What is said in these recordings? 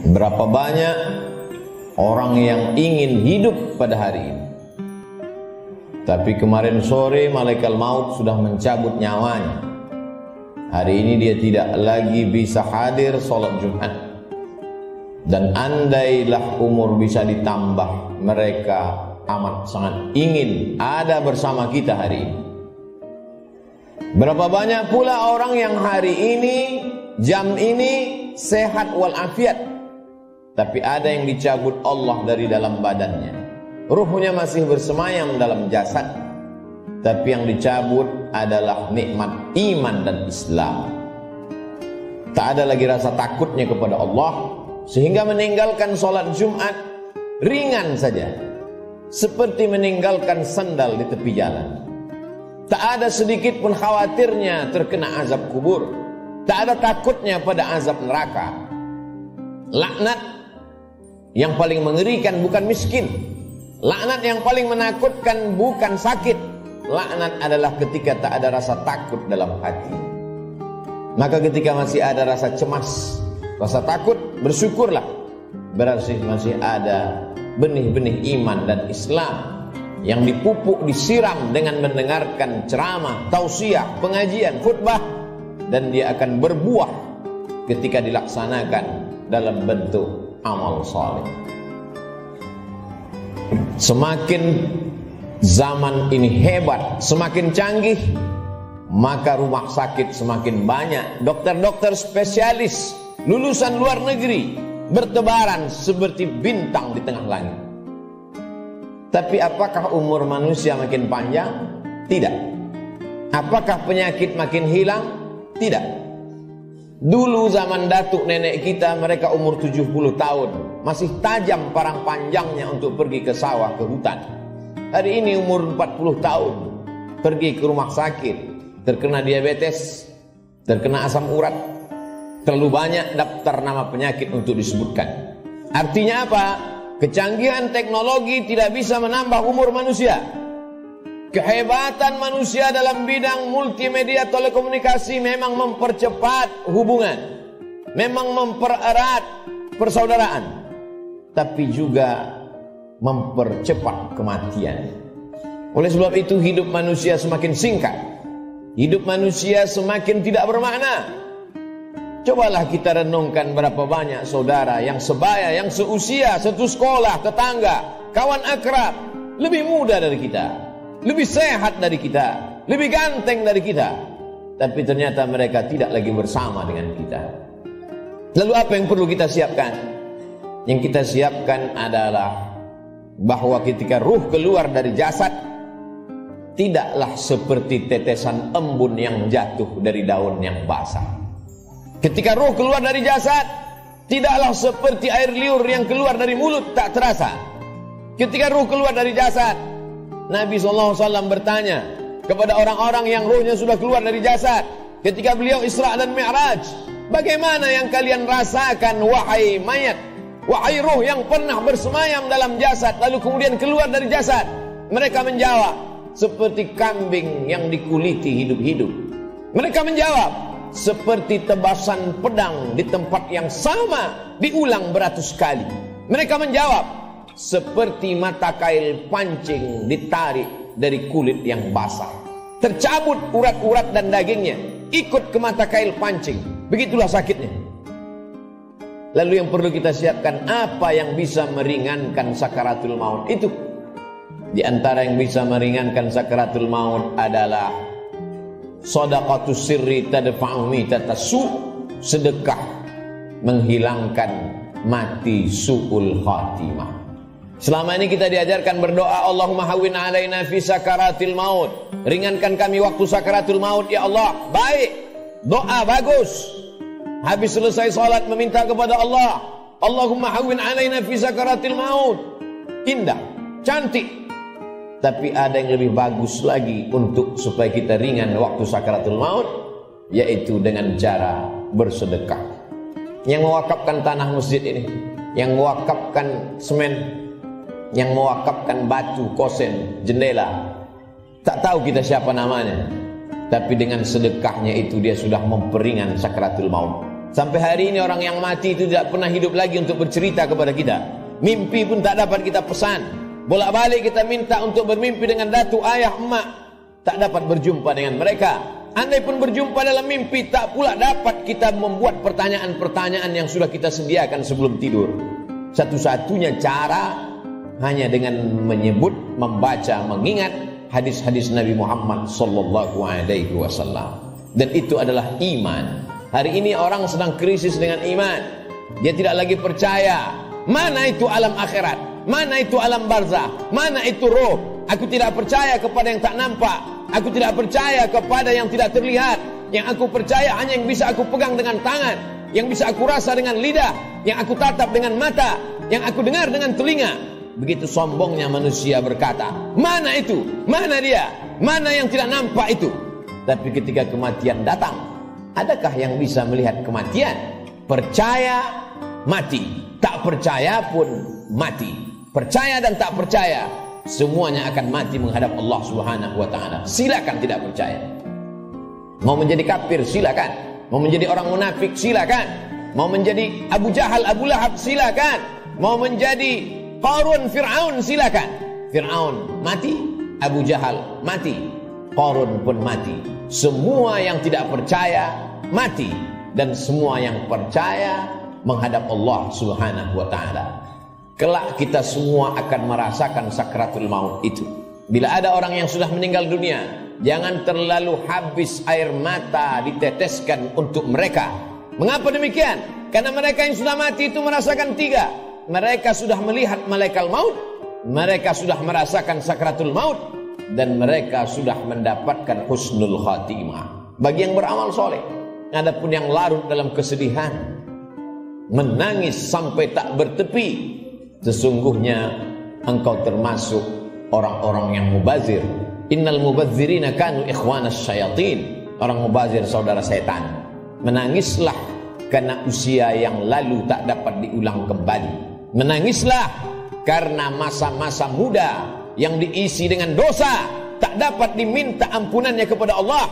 Berapa banyak orang yang ingin hidup pada hari ini, tapi kemarin sore malaikat maut sudah mencabut nyawanya. Hari ini dia tidak lagi bisa hadir sholat Jumat. Dan andailah umur bisa ditambah, mereka amat sangat ingin ada bersama kita hari ini. Berapa banyak pula orang yang hari ini, jam ini sehat walafiat, tapi ada yang dicabut Allah dari dalam badannya. Ruhnya masih bersemayam dalam jasad, tapi yang dicabut adalah nikmat iman dan Islam. Tak ada lagi rasa takutnya kepada Allah, sehingga meninggalkan sholat Jumat ringan saja, seperti meninggalkan sandal di tepi jalan. Tak ada sedikit pun khawatirnya terkena azab kubur, tak ada takutnya pada azab neraka. Laknat yang paling mengerikan bukan miskin, laknat yang paling menakutkan bukan sakit. Laknat adalah ketika tak ada rasa takut dalam hati. Maka ketika masih ada rasa cemas, rasa takut, bersyukurlah, berarti masih ada benih-benih iman dan Islam yang dipupuk, disiram dengan mendengarkan ceramah, tausiah, pengajian, khutbah, dan dia akan berbuah ketika dilaksanakan dalam bentuk amal saleh. Semakin zaman ini hebat, semakin canggih, maka rumah sakit semakin banyak, dokter-dokter spesialis lulusan luar negeri bertebaran seperti bintang di tengah langit. Tapi apakah umur manusia makin panjang? Tidak. Apakah penyakit makin hilang? Tidak. Dulu zaman datuk nenek kita, mereka umur 70 tahun, masih tajam parang panjangnya untuk pergi ke sawah, ke hutan. Hari ini umur 40 tahun, pergi ke rumah sakit, terkena diabetes, terkena asam urat. Terlalu banyak daftar nama penyakit untuk disebutkan. Artinya apa? Kecanggihan teknologi tidak bisa menambah umur manusia. Kehebatan manusia dalam bidang multimedia telekomunikasi memang mempercepat hubungan, memang mempererat persaudaraan, tapi juga mempercepat kematian. Oleh sebab itu hidup manusia semakin singkat, hidup manusia semakin tidak bermakna. Cobalah kita renungkan berapa banyak saudara yang sebaya, yang seusia, satu sekolah, tetangga, kawan akrab, lebih muda dari kita, lebih sehat dari kita, lebih ganteng dari kita, tapi ternyata mereka tidak lagi bersama dengan kita. Lalu apa yang perlu kita siapkan? Yang kita siapkan adalah bahwa ketika ruh keluar dari jasad, tidaklah seperti tetesan embun yang jatuh dari daun yang basah. Ketika ruh keluar dari jasad, tidaklah seperti air liur yang keluar dari mulut tak terasa. Ketika ruh keluar dari jasad, Nabi SAW bertanya kepada orang-orang yang ruhnya sudah keluar dari jasad, ketika beliau Isra dan Mi'raj, bagaimana yang kalian rasakan wahai mayat, wahai ruh yang pernah bersemayam dalam jasad lalu kemudian keluar dari jasad? Mereka menjawab, seperti kambing yang dikuliti hidup-hidup. Mereka menjawab, seperti tebasan pedang di tempat yang sama diulang beratus kali. Mereka menjawab, seperti mata kail pancing ditarik dari kulit yang basah. Tercabut urat-urat dan dagingnya, ikut ke mata kail pancing. Begitulah sakitnya. Lalu yang perlu kita siapkan, apa yang bisa meringankan sakaratul maut itu? Di antara yang bisa meringankan sakaratul maut adalah shadaqatus sirri tadfa'u mitatasu, sedekah menghilangkan mati su'ul khatimah. Selama ini kita diajarkan berdoa, Allahumma hawwin alaina fi sakaratil maut, ringankan kami waktu sakaratul maut ya Allah. Baik, doa bagus. Habis selesai salat meminta kepada Allah, Allahumma hawwin alaina fi sakaratil maut. Indah, cantik. Tapi ada yang lebih bagus lagi untuk supaya kita ringan waktu sakaratul maut, yaitu dengan cara bersedekah. Yang mewakafkan tanah masjid ini, yang mewakafkan semen, yang mewakafkan batu, kosen, jendela, tak tahu kita siapa namanya, tapi dengan sedekahnya itu dia sudah memperingan sakaratul maut. Sampai hari ini orang yang mati itu tidak pernah hidup lagi untuk bercerita kepada kita. Mimpi pun tak dapat kita pesan. Bolak-balik kita minta untuk bermimpi dengan datuk, ayah, emak, tak dapat berjumpa dengan mereka. Andai pun berjumpa dalam mimpi, tak pula dapat kita membuat pertanyaan-pertanyaan yang sudah kita sediakan sebelum tidur. Satu-satunya cara hanya dengan menyebut, membaca, mengingat hadis-hadis Nabi Muhammad sallallahu alaihi wasallam. Dan itu adalah iman. Hari ini orang sedang krisis dengan iman. Dia tidak lagi percaya. Mana itu alam akhirat? Mana itu alam barzah? Mana itu roh? Aku tidak percaya kepada yang tak nampak. Aku tidak percaya kepada yang tidak terlihat. Yang aku percaya hanya yang bisa aku pegang dengan tangan, yang bisa aku rasa dengan lidah, yang aku tatap dengan mata, yang aku dengar dengan telinga. Begitu sombongnya manusia berkata, mana itu? Mana dia? Mana yang tidak nampak itu? Tapi ketika kematian datang, adakah yang bisa melihat kematian? Percaya, mati. Tak percaya pun mati. Percaya dan tak percaya, semuanya akan mati menghadap Allah Subhanahu wa ta'ala. Silakan tidak percaya. Mau menjadi kafir, silakan. Mau menjadi orang munafik, silakan. Mau menjadi Abu Jahal, Abu Lahab, silakan. Mau menjadi Qarun, Fir'aun, silakan. Fir'aun mati, Abu Jahal mati, Qarun pun mati. Semua yang tidak percaya mati, dan semua yang percaya menghadap Allah Subhanahu wa ta'ala. Kelak kita semua akan merasakan sakratul maut itu. Bila ada orang yang sudah meninggal dunia, jangan terlalu habis air mata diteteskan untuk mereka. Mengapa demikian? Karena mereka yang sudah mati itu merasakan tiga. Mereka sudah melihat malaikat maut, mereka sudah merasakan sakratul maut, dan mereka sudah mendapatkan husnul khatimah. Bagi yang beramal soleh. Adapun yang larut dalam kesedihan, menangis sampai tak bertepi, sesungguhnya engkau termasuk orang-orang yang mubazir. Innal mubazirina kanu ikhwanas syayatin. Orang mubazir saudara setan. Menangislah karena usia yang lalu tak dapat diulang kembali. Menangislah karena masa-masa muda yang diisi dengan dosa tak dapat diminta ampunannya kepada Allah.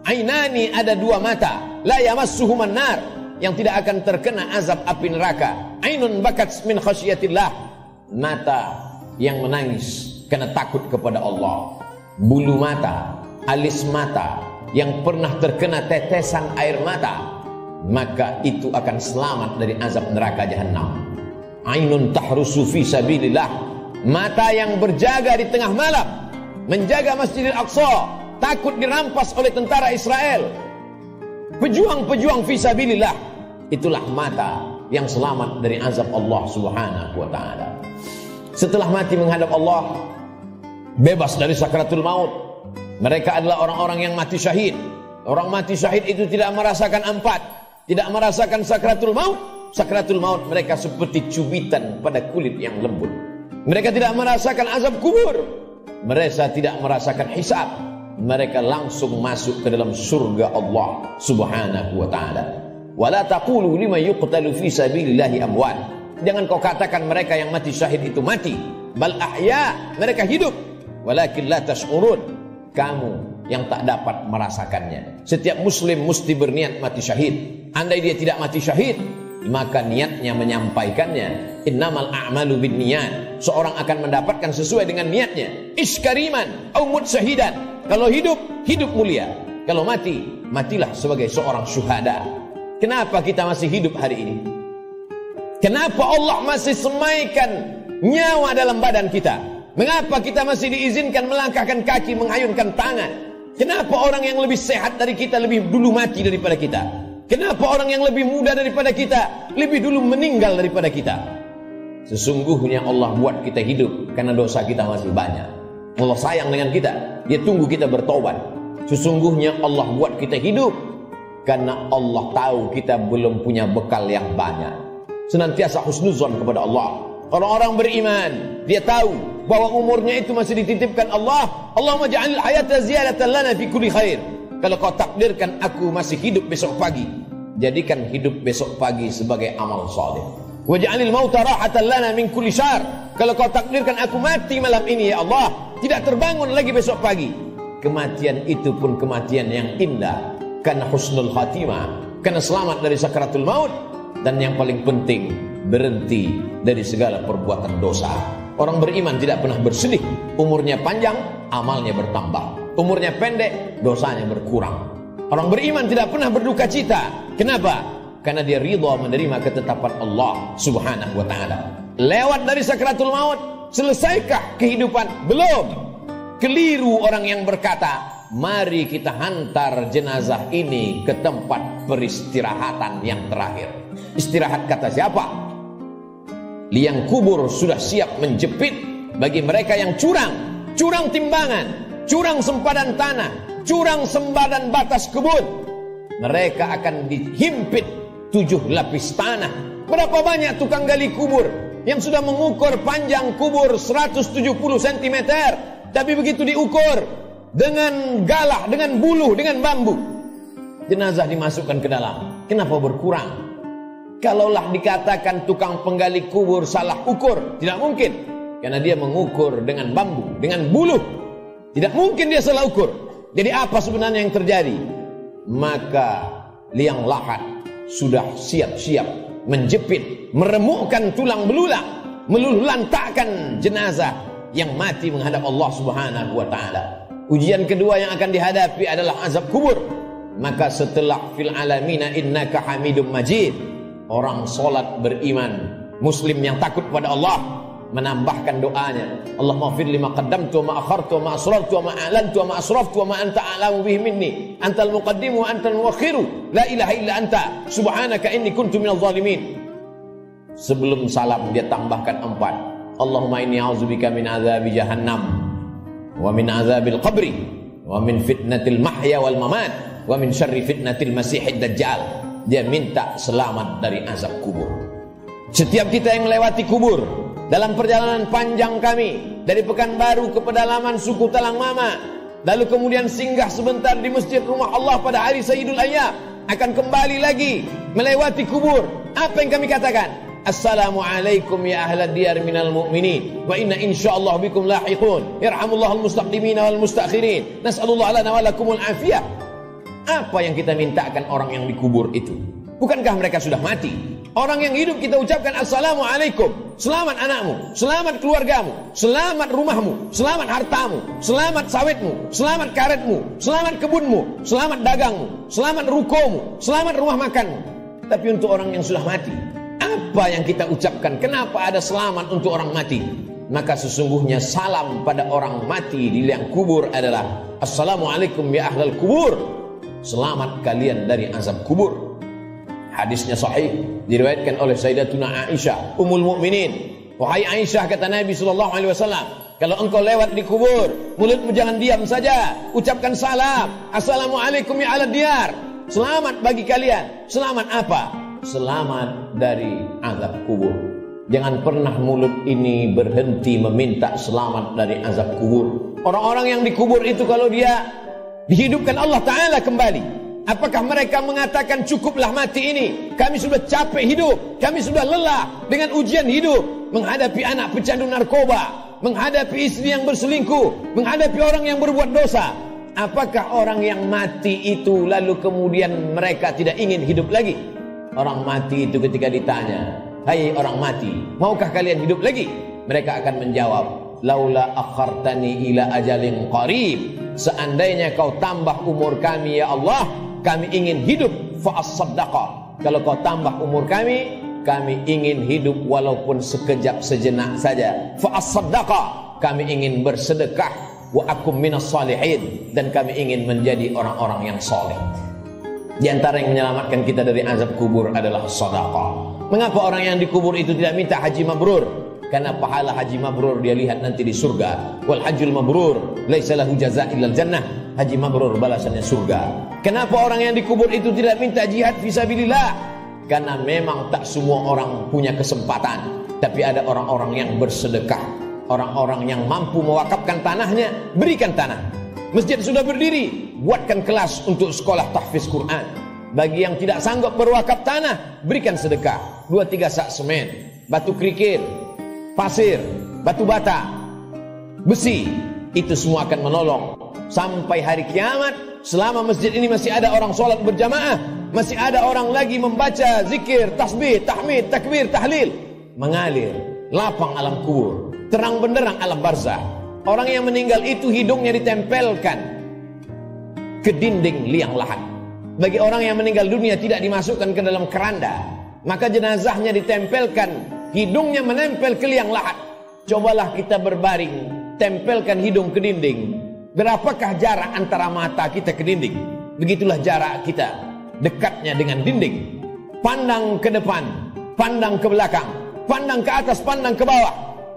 Ainani, ada dua mata, la yamassuhuman nar, yang tidak akan terkena azab api neraka. Ainun bakat min khasyatillah, mata yang menangis karena takut kepada Allah. Bulu mata, alis mata yang pernah terkena tetesan air mata, maka itu akan selamat dari azab neraka jahanam. Ainun tahrusu fi sabilillah, mata yang berjaga di tengah malam, menjaga Masjidil Aqsa, takut dirampas oleh tentara Israel. Pejuang-pejuang fi sabilillah, itulah mata yang selamat dari azab Allah Subhanahu wa ta'ala. Setelah mati menghadap Allah, bebas dari sakratul maut. Mereka adalah orang-orang yang mati syahid. Orang mati syahid itu tidak merasakan empat, tidak merasakan sakratul maut. Sakratul maut mereka seperti cubitan pada kulit yang lembut. Mereka tidak merasakan azab kubur. Mereka tidak merasakan hisab. Mereka langsung masuk ke dalam surga Allah Subhanahu wa ta'ala. Wala taqulu liman yuqtalu fi sabilillahi amwat. Jangan kau katakan mereka yang mati syahid itu mati. Bal ahya, mereka hidup. Walakin la tash'urun, kamu yang tak dapat merasakannya. Setiap muslim mesti berniat mati syahid. Andai dia tidak mati syahid, maka niatnya menyampaikannya. Innamal a'malu binniyat. Seorang akan mendapatkan sesuai dengan niatnya. Iskariman au mut syahidan. Kalau hidup, hidup mulia. Kalau mati, matilah sebagai seorang syuhada. Kenapa kita masih hidup hari ini? Kenapa Allah masih semaikan nyawa dalam badan kita? Mengapa kita masih diizinkan melangkahkan kaki, mengayunkan tangan? Kenapa orang yang lebih sehat dari kita lebih dulu mati daripada kita? Kenapa orang yang lebih muda daripada kita lebih dulu meninggal daripada kita? Sesungguhnya Allah buat kita hidup karena dosa kita masih banyak. Allah sayang dengan kita, dia tunggu kita bertobat. Sesungguhnya Allah buat kita hidup karena Allah tahu kita belum punya bekal yang banyak. Senantiasa husnuzon kepada Allah. Orang-orang beriman, dia tahu bahwa umurnya itu masih dititipkan Allah. Allahumma ja'alil hayata ziyadatan lana fi kulli khair. Kalau kau takdirkan aku masih hidup besok pagi, jadikan hidup besok pagi sebagai amal saleh. Wa ja'alil mauta rahatan lana min kulli syarr. Kalau kau takdirkan aku mati malam ini ya Allah, tidak terbangun lagi besok pagi, kematian itu pun kematian yang indah. Karena husnul khatimah, karena selamat dari sakaratul maut. Dan yang paling penting, berhenti dari segala perbuatan dosa. Orang beriman tidak pernah bersedih. Umurnya panjang, amalnya bertambah. Umurnya pendek, dosanya berkurang. Orang beriman tidak pernah berduka cita. Kenapa? Karena dia ridha menerima ketetapan Allah subhanahu wa ta'ala. Lewat dari sakaratul maut, selesaikah kehidupan? Belum. Keliru orang yang berkata, mari kita hantar jenazah ini ke tempat peristirahatan yang terakhir. Istirahat kata siapa? Liang kubur sudah siap menjepit bagi mereka yang curang. Curang timbangan, curang sempadan tanah, curang sempadan batas kebun. Mereka akan dihimpit 7 lapis tanah. Berapa banyak tukang gali kubur yang sudah mengukur panjang kubur 170 cm, tapi begitu diukur dengan galah, dengan buluh, dengan bambu, jenazah dimasukkan ke dalam. Kenapa berkurang? Kalaulah dikatakan tukang penggali kubur salah ukur, tidak mungkin. Karena dia mengukur dengan bambu, dengan buluh. Tidak mungkin dia salah ukur. Jadi apa sebenarnya yang terjadi? Maka liang lahat sudah siap-siap menjepit, meremukkan tulang belulang, meluluhlantakkan jenazah yang mati menghadap Allah subhanahu wa ta'ala. Ujian kedua yang akan dihadapi adalah azab kubur. Maka setelah fil alamina innaka hamidum majid, orang solat beriman, muslim yang takut pada Allah, menambahkan doanya, Allahumma fir lima qaddamtu wa ma akhartu wa ma asrartu wa ma a'lantu wa ma asraftu wa ma anta a'lamu bihi minni antal muqaddimu wa antal muakhiru la ilaha illa anta subhanaka inni kuntu minal zalimin. Sebelum salam dia tambahkan 4, Allahumma inni a'udzubika min azabi jahannam wa min azabil qabri wa min fitnatil mahya wal mamat wa min syarri fitnatil masihid dajjal. Dia minta selamat dari azab kubur. Setiap kita yang melewati kubur dalam perjalanan panjang kami dari Pekanbaru ke pedalaman suku Talang Mama, lalu kemudian singgah sebentar di masjid rumah Allah pada hari Sayyidul Ayyam, akan kembali lagi melewati kubur. Apa yang kami katakan? Assalamualaikum ya ahlad diyar minal mu'minin wa inna insyaallah bikum lahiqun yarhamullahul mustaqdimin wal mustakhirin nas'alullah lana wa lakumul afiyah. Apa yang kita mintakan orang yang dikubur itu? Bukankah mereka sudah mati? Orang yang hidup kita ucapkan Assalamualaikum, selamat anakmu, selamat keluargamu, selamat rumahmu, selamat hartamu, selamat sawitmu, selamat karetmu, selamat kebunmu, selamat dagangmu, selamat rukomu, selamat rumah makanmu. Tapi untuk orang yang sudah mati, apa yang kita ucapkan? Kenapa ada selamat untuk orang mati? Maka sesungguhnya salam pada orang mati di liang kubur adalah Assalamualaikum ya ahlal kubur, selamat kalian dari azab kubur. Hadisnya sahih, diriwayatkan oleh Sayyidatuna Aisyah Ummul Mukminin. Wahai Aisyah, kata Nabi SAW, kalau engkau lewat di kubur, mulutmu jangan diam saja, ucapkan salam, Assalamualaikum ya ahlad diyar, selamat bagi kalian. Selamat apa? Selamat dari azab kubur. Jangan pernah mulut ini berhenti meminta selamat dari azab kubur. Orang-orang yang dikubur itu kalau dia dihidupkan Allah Ta'ala kembali, apakah mereka mengatakan cukuplah mati ini, kami sudah capek hidup, kami sudah lelah dengan ujian hidup, menghadapi anak pecandu narkoba, menghadapi istri yang berselingkuh, menghadapi orang yang berbuat dosa? Apakah orang yang mati itu lalu kemudian mereka tidak ingin hidup lagi? Orang mati itu ketika ditanya, hai orang mati, maukah kalian hidup lagi? Mereka akan menjawab, laula akhartani ila ajalin qarib, seandainya kau tambah umur kami ya Allah, kami ingin hidup fa'as-saddaqa. Kalau kau tambah umur kami ingin hidup walaupun sekejap sejenak saja. Fa'as-saddaqa, kami ingin bersedekah. Wa akum minas salihin, dan kami ingin menjadi orang-orang yang soleh. Di antara yang menyelamatkan kita dari azab kubur adalah sedekah. Mengapa orang yang dikubur itu tidak minta haji mabrur? Karena pahala haji mabrur dia lihat nanti di surga. Wal hajjul mabrur laisa lahu jazaa' illal jannah. Haji mabrur balasannya surga. Kenapa orang yang dikubur itu tidak minta jihad fisabilillah? Karena memang tak semua orang punya kesempatan, tapi ada orang-orang yang bersedekah, orang-orang yang mampu mewakafkan tanahnya, berikan tanah. Masjid sudah berdiri, buatkan kelas untuk sekolah tahfiz Quran. Bagi yang tidak sanggup berwakaf tanah, berikan sedekah. 2-3 sak semen, batu kerikil, pasir, batu bata, besi, itu semua akan menolong. Sampai hari kiamat selama masjid ini masih ada orang sholat berjamaah, masih ada orang lagi membaca zikir, tasbih, tahmid, takbir, tahlil, mengalir lapang alam kubur, terang benderang alam barzah. Orang yang meninggal itu hidungnya ditempelkan ke dinding liang lahat. Bagi orang yang meninggal dunia tidak dimasukkan ke dalam keranda, maka jenazahnya ditempelkan, hidungnya menempel ke liang lahat. Cobalah kita berbaring, tempelkan hidung ke dinding. Berapakah jarak antara mata kita ke dinding? Begitulah jarak kita dekatnya dengan dinding. Pandang ke depan, pandang ke belakang, pandang ke atas, pandang ke bawah,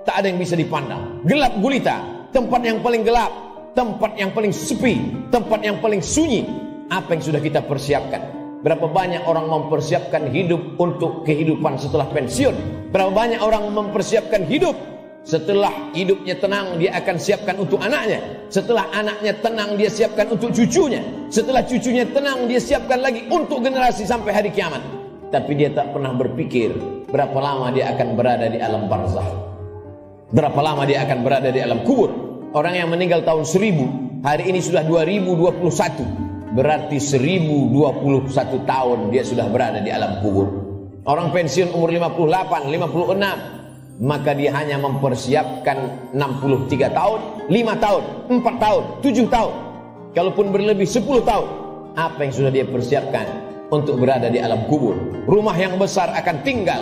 tak ada yang bisa dipandang. Gelap gulita, tempat yang paling gelap, tempat yang paling sepi, tempat yang paling sunyi. Apa yang sudah kita persiapkan? Berapa banyak orang mempersiapkan hidup untuk kehidupan setelah pensiun? Berapa banyak orang mempersiapkan hidup setelah hidupnya tenang, dia akan siapkan untuk anaknya. Setelah anaknya tenang, dia siapkan untuk cucunya. Setelah cucunya tenang, dia siapkan lagi untuk generasi sampai hari kiamat. Tapi dia tak pernah berpikir berapa lama dia akan berada di alam barzah, berapa lama dia akan berada di alam kubur. Orang yang meninggal tahun 1000, hari ini sudah 2021, berarti 1021 tahun dia sudah berada di alam kubur. Orang pensiun umur 58, 56, maka dia hanya mempersiapkan 63 tahun, 5 tahun, 4 tahun, 7 tahun. Kalaupun berlebih 10 tahun, apa yang sudah dia persiapkan untuk berada di alam kubur? Rumah yang besar akan tinggal,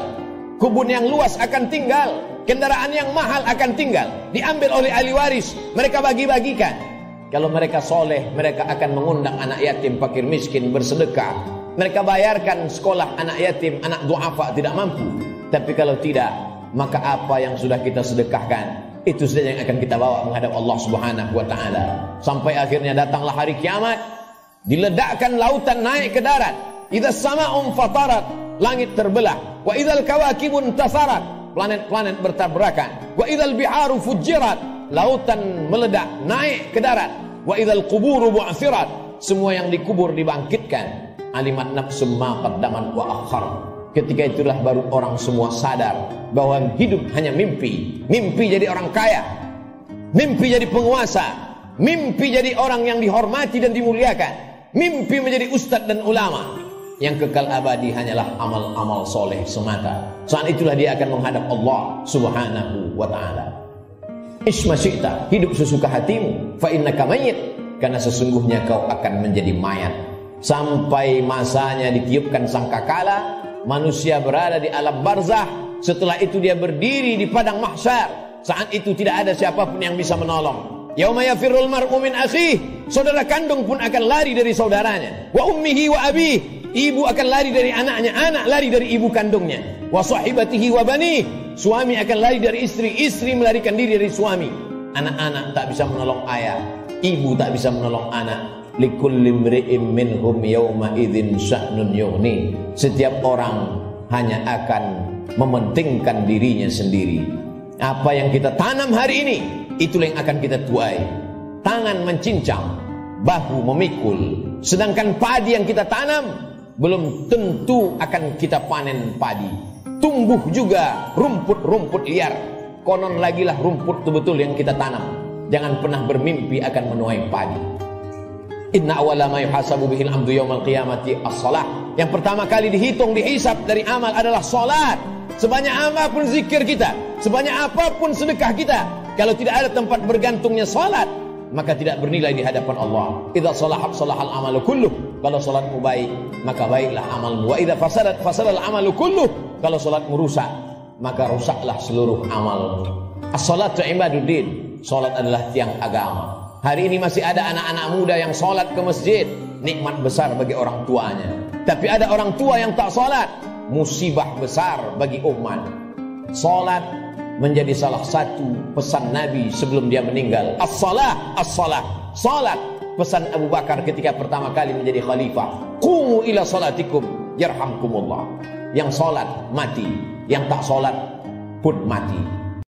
kebun yang luas akan tinggal, kendaraan yang mahal akan tinggal, diambil oleh ahli waris, mereka bagi-bagikan. Kalau mereka soleh, mereka akan mengundang anak yatim, fakir miskin bersedekah. Mereka bayarkan sekolah anak yatim, anak duafa tidak mampu. Tapi kalau tidak, maka apa yang sudah kita sedekahkan, itu saja yang akan kita bawa menghadap Allah Subhanahu wa ta'ala. Sampai akhirnya datanglah hari kiamat, diledakkan lautan naik ke darat. Idza sama'un fatarat, langit terbelah. Wa idzal kawakibun tasarat, planet-planet bertabrakan. Wa idzal biharu fujirat, lautan meledak naik ke darat. Wa idzal quburu bu'athirat, semua yang dikubur dibangkitkan. Alimat nafsum ma qaddaman wa akhar. Ketika itulah baru orang semua sadar bahwa hidup hanya mimpi. Mimpi jadi orang kaya, mimpi jadi penguasa, mimpi jadi orang yang dihormati dan dimuliakan, mimpi menjadi ustadz dan ulama. Yang kekal abadi hanyalah amal-amal soleh semata. Saat itulah dia akan menghadap Allah Subhanahu wa ta'ala. Isma syi'ta, hidup sesuka hatimu, fa innaka mayyit, karena sesungguhnya kau akan menjadi mayat. Sampai masanya ditiupkan sangkakala, manusia berada di alam barzah. Setelah itu dia berdiri di padang mahsyar. Saat itu tidak ada siapapun yang bisa menolong. Yauma yafirrul mar'u min akhihi, saudara kandung pun akan lari dari saudaranya. Wa ummihi wa abihi, ibu akan lari dari anaknya, anak lari dari ibu kandungnya. Wa sahibatihi wa bani, suami akan lari dari istri, istri melarikan diri dari suami. Anak-anak tak bisa menolong ayah, ibu tak bisa menolong anak. Likulli imri'in minhum yawma idzin sya'nun yughni, setiap orang hanya akan mementingkan dirinya sendiri. Apa yang kita tanam hari ini, itulah yang akan kita tuai. Tangan mencincang, bahu memikul. Sedangkan padi yang kita tanam belum tentu akan kita panen padi. Tumbuh juga rumput-rumput liar. Konon lagilah rumput itu betul yang kita tanam. Jangan pernah bermimpi akan menuai padi. Inna awwala ma yuhasabu bihil 'abdu yaumal qiyamati as-shalah. Yang pertama kali dihitung, dihisab dari amal adalah salat. Sebanyak apapun zikir kita, sebanyak apapun sedekah kita, kalau tidak ada tempat bergantungnya salat, maka tidak bernilai di hadapan Allah. Idza salahat salahal amalu kulluh. Kalau salatmu baik, maka baiklah amalmu. Wa idza fasadat fasadal amalu kulluh. Kalau salatmu rusak, maka rusaklah seluruh amalmu. As-salatu imaduddin. Salat adalah tiang agama. Hari ini masih ada anak-anak muda yang sholat ke masjid, nikmat besar bagi orang tuanya. Tapi ada orang tua yang tak sholat, musibah besar bagi umat. Sholat menjadi salah satu pesan Nabi sebelum dia meninggal. As-salah, as-salah. Sholat, pesan Abu Bakar ketika pertama kali menjadi khalifah. Qumu ila salatikum yarhamkumullah. Yang sholat mati, yang tak sholat pun mati.